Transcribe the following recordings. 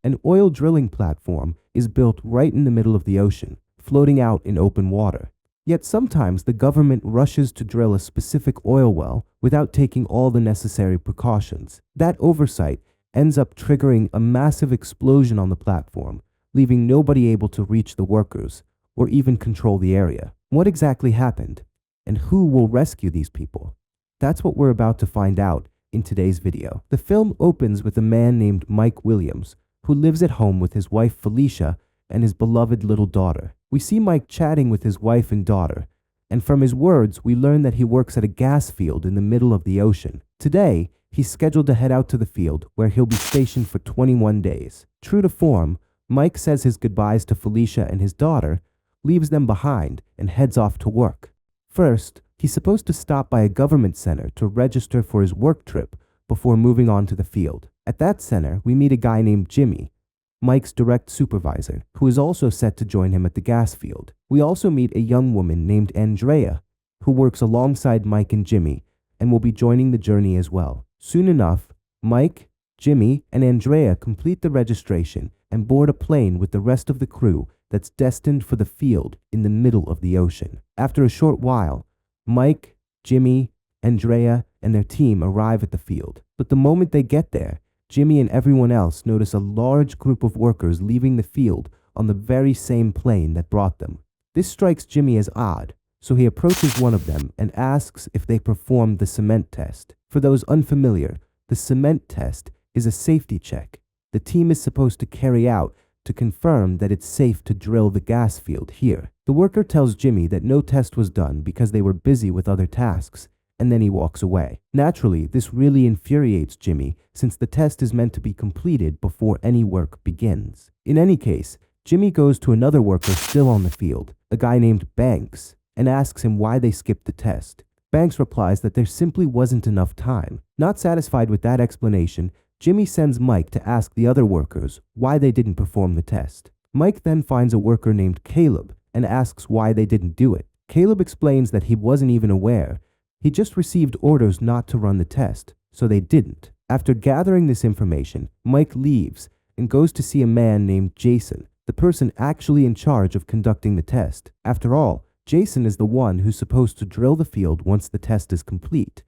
An oil drilling platform is built right in the middle of the ocean, floating out in open water. Yet sometimes the government rushes to drill a specific oil well without taking all the necessary precautions. That oversight ends up triggering a massive explosion on the platform, leaving nobody able to reach the workers or even control the area. What exactly happened? And who will rescue these people? That's what we're about to find out in today's video. The film opens with a man named Mike Williams, who lives at home with his wife Felicia and his beloved little daughter. We see Mike chatting with his wife and daughter, and from his words, we learn that he works at a gas field in the middle of the ocean. Today, he's scheduled to head out to the field, where he'll be stationed for 21 days. True to form, Mike says his goodbyes to Felicia and his daughter, leaves them behind, and heads off to work. First, he's supposed to stop by a government center to register for his work trip before moving on to the field. At that center, we meet a guy named Jimmy, Mike's direct supervisor, who is also set to join him at the gas field. We also meet a young woman named Andrea, who works alongside Mike and Jimmy and will be joining the journey as well. Soon enough, Mike, Jimmy, and Andrea complete the registration and board a plane with the rest of the crew that's destined for the field in the middle of the ocean. After a short while, Mike, Jimmy, Andrea, and their team arrive at the field. But the moment they get there, Jimmy and everyone else notice a large group of workers leaving the field on the very same plane that brought them. This strikes Jimmy as odd, so he approaches one of them and asks if they performed the cement test. For those unfamiliar, the cement test is a safety check the team is supposed to carry out to confirm that it's safe to drill the gas field here. The worker tells Jimmy that no test was done because they were busy with other tasks, and then he walks away. Naturally, this really infuriates Jimmy since the test is meant to be completed before any work begins. In any case, Jimmy goes to another worker still on the field, a guy named Banks, and asks him why they skipped the test. Banks replies that there simply wasn't enough time. Not satisfied with that explanation, Jimmy sends Mike to ask the other workers why they didn't perform the test. Mike then finds a worker named Caleb and asks why they didn't do it. Caleb explains that he wasn't even aware. He just received orders not to run the test, so they didn't. After gathering this information, Mike leaves and goes to see a man named Jason, the person actually in charge of conducting the test. After all, Jason is the one who's supposed to drill the field once the test is complete.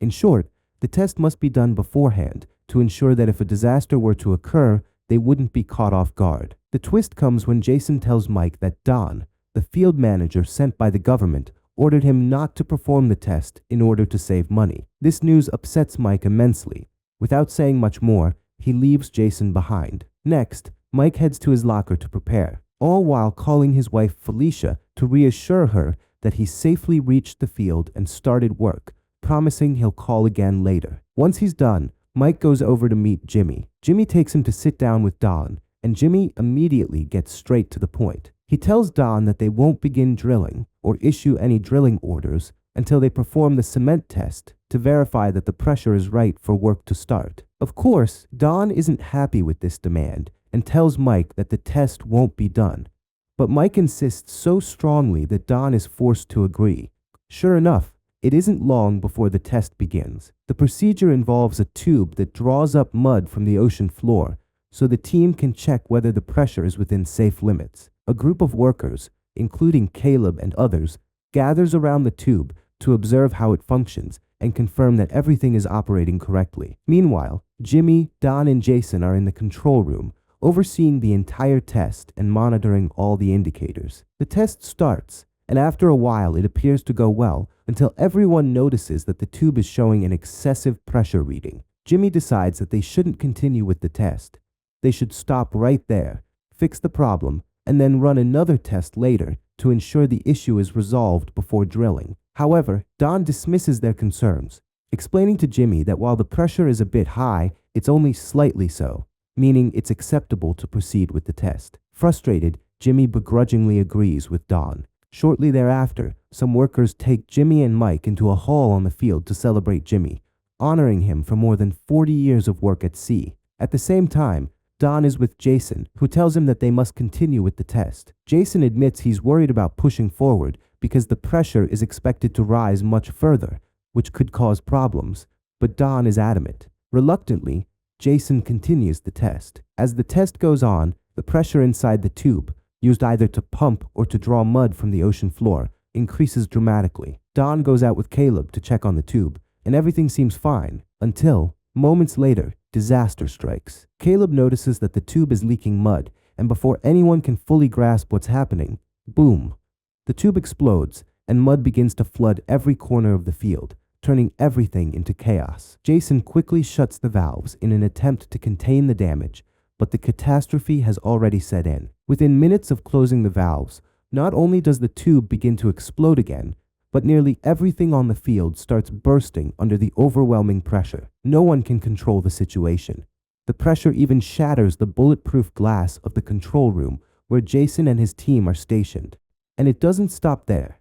In short, the test must be done beforehand to ensure that if a disaster were to occur, they wouldn't be caught off guard. The twist comes when Jason tells Mike that Don, the field manager sent by the government, ordered him not to perform the test in order to save money. This news upsets Mike immensely. Without saying much more, he leaves Jason behind. Next, Mike heads to his locker to prepare, all while calling his wife Felicia to reassure her that he safely reached the field and started work, promising he'll call again later. Once he's done, Mike goes over to meet Jimmy. Jimmy takes him to sit down with Don, and Jimmy immediately gets straight to the point. He tells Don that they won't begin drilling or issue any drilling orders until they perform the cement test to verify that the pressure is right for work to start. Of course, Don isn't happy with this demand and tells Mike that the test won't be done. But Mike insists so strongly that Don is forced to agree. Sure enough, it isn't long before the test begins. The procedure involves a tube that draws up mud from the ocean floor so the team can check whether the pressure is within safe limits. A group of workers, including Caleb and others, gathers around the tube to observe how it functions and confirm that everything is operating correctly. Meanwhile, Jimmy, Don, and Jason are in the control room, overseeing the entire test and monitoring all the indicators. The test starts, and after a while it appears to go well until everyone notices that the tube is showing an excessive pressure reading. Jimmy decides that they shouldn't continue with the test. They should stop right there, fix the problem, and then run another test later to ensure the issue is resolved before drilling. However, Don dismisses their concerns, explaining to Jimmy that while the pressure is a bit high, it's only slightly so, meaning it's acceptable to proceed with the test. Frustrated, Jimmy begrudgingly agrees with Don. Shortly thereafter, some workers take Jimmy and Mike into a hall on the field to celebrate Jimmy, honoring him for more than 40 years of work at sea. At the same time, Don is with Jason, who tells him that they must continue with the test. Jason admits he's worried about pushing forward because the pressure is expected to rise much further, which could cause problems, but Don is adamant. Reluctantly, Jason continues the test. As the test goes on, the pressure inside the tube, used either to pump or to draw mud from the ocean floor, increases dramatically. Don goes out with Caleb to check on the tube, and everything seems fine until, moments later, disaster strikes. Caleb notices that the tube is leaking mud, and before anyone can fully grasp what's happening, boom! The tube explodes, and mud begins to flood every corner of the field, turning everything into chaos. Jason quickly shuts the valves in an attempt to contain the damage, but the catastrophe has already set in. Within minutes of closing the valves, not only does the tube begin to explode again, but nearly everything on the field starts bursting under the overwhelming pressure. No one can control the situation. The pressure even shatters the bulletproof glass of the control room where Jason and his team are stationed. And it doesn't stop there.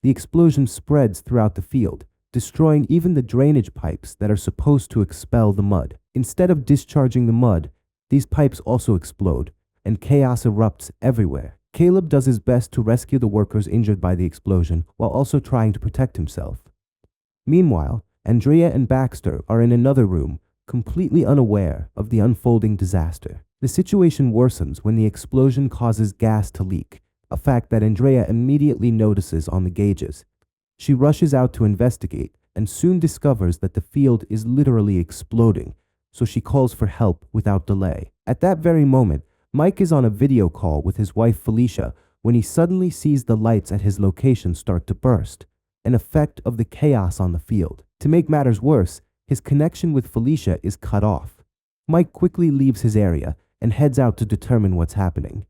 The explosion spreads throughout the field, destroying even the drainage pipes that are supposed to expel the mud. Instead of discharging the mud, these pipes also explode, and chaos erupts everywhere. Caleb does his best to rescue the workers injured by the explosion while also trying to protect himself. Meanwhile, Andrea and Baxter are in another room, completely unaware of the unfolding disaster. The situation worsens when the explosion causes gas to leak, a fact that Andrea immediately notices on the gauges. She rushes out to investigate and soon discovers that the field is literally exploding, so she calls for help without delay. At that very moment, Mike is on a video call with his wife Felicia when he suddenly sees the lights at his location start to burst, an effect of the chaos on the field. To make matters worse, his connection with Felicia is cut off. Mike quickly leaves his area and heads out to determine what's happening.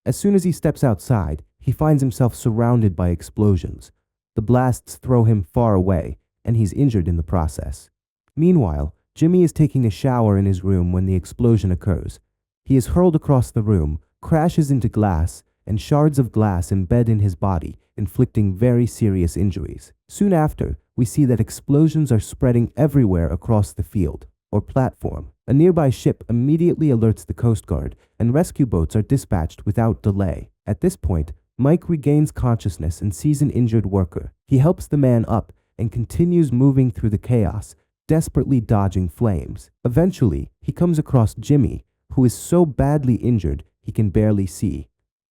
As soon as he steps outside, he finds himself surrounded by explosions. The blasts throw him far away, and he's injured in the process. Meanwhile, Jimmy is taking a shower in his room when the explosion occurs. He is hurled across the room, crashes into glass, and shards of glass embed in his body, inflicting very serious injuries. Soon after, we see that explosions are spreading everywhere across the field, or platform. A nearby ship immediately alerts the Coast Guard, and rescue boats are dispatched without delay. At this point, Mike regains consciousness and sees an injured worker. He helps the man up and continues moving through the chaos, desperately dodging flames. Eventually, he comes across Jimmy, who is so badly injured he can barely see.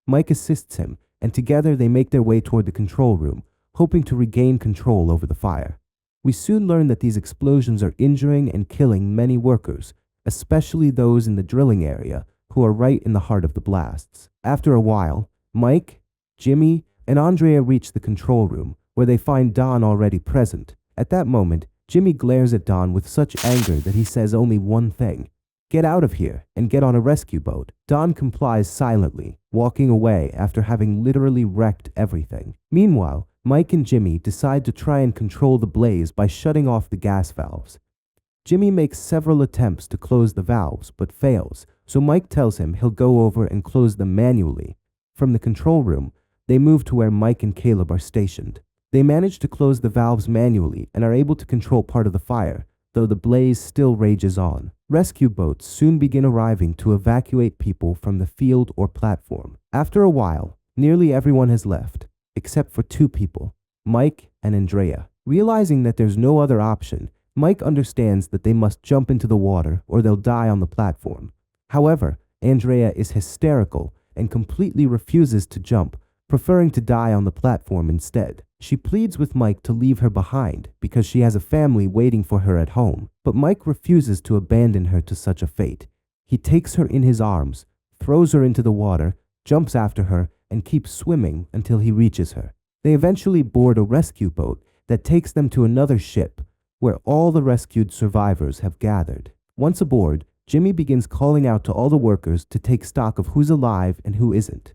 Mike assists him, and together they make their way toward the control room, hoping to regain control over the fire. We soon learn that these explosions are injuring and killing many workers, especially those in the drilling area, who are right in the heart of the blasts. After a while, Mike, Jimmy, and Andrea reach the control room, where they find Don already present. At that moment, Jimmy glares at Don with such anger that he says only one thing: "Get out of here and get on a rescue boat." Don complies silently, walking away after having literally wrecked everything. Meanwhile, Mike and Jimmy decide to try and control the blaze by shutting off the gas valves. Jimmy makes several attempts to close the valves but fails, so Mike tells him he'll go over and close them manually. From the control room, they move to where Mike and Caleb are stationed. They manage to close the valves manually and are able to control part of the fire, though the blaze still rages on. Rescue boats soon begin arriving to evacuate people from the field or platform. After a while, nearly everyone has left, except for two people, Mike and Andrea. Realizing that there's no other option, Mike understands that they must jump into the water or they'll die on the platform. However, Andrea is hysterical and completely refuses to jump, preferring to die on the platform instead. She pleads with Mike to leave her behind because she has a family waiting for her at home, but Mike refuses to abandon her to such a fate. He takes her in his arms, throws her into the water, jumps after her, and keeps swimming until he reaches her. They eventually board a rescue boat that takes them to another ship where all the rescued survivors have gathered. Once aboard, Jimmy begins calling out to all the workers to take stock of who's alive and who isn't.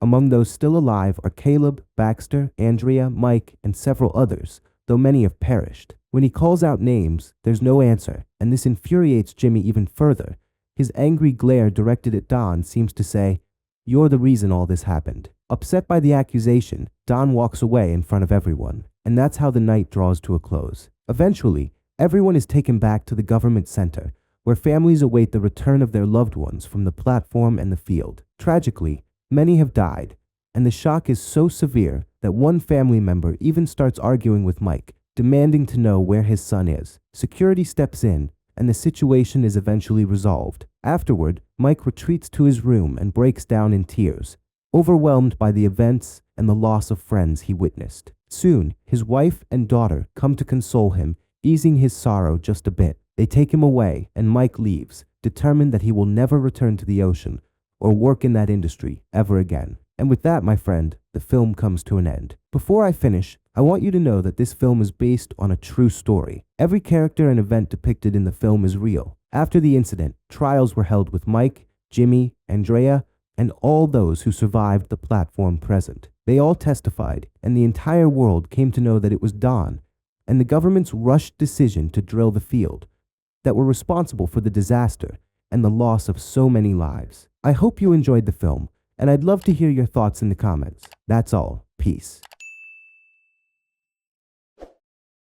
Among those still alive are Caleb, Baxter, Andrea, Mike, and several others, though many have perished. When he calls out names, there's no answer, and this infuriates Jimmy even further. His angry glare directed at Don seems to say, "You're the reason all this happened." Upset by the accusation, Don walks away in front of everyone, and that's how the night draws to a close. Eventually, everyone is taken back to the government center, where families await the return of their loved ones from the platform and the field. Tragically, many have died, and the shock is so severe that one family member even starts arguing with Mike, demanding to know where his son is. Security steps in, and the situation is eventually resolved. Afterward, Mike retreats to his room and breaks down in tears, overwhelmed by the events and the loss of friends he witnessed. Soon, his wife and daughter come to console him, easing his sorrow just a bit. They take him away, and Mike leaves, determined that he will never return to the ocean or work in that industry ever again. And with that, my friend, the film comes to an end. Before I finish, I want you to know that this film is based on a true story. Every character and event depicted in the film is real. After the incident, trials were held with Mike, Jimmy, Andrea, and all those who survived the platform present. They all testified, and the entire world came to know that it was Don and the government's rushed decision to drill the field that were responsible for the disaster and the loss of so many lives. I hope you enjoyed the film, and I'd love to hear your thoughts in the comments. That's all. Peace.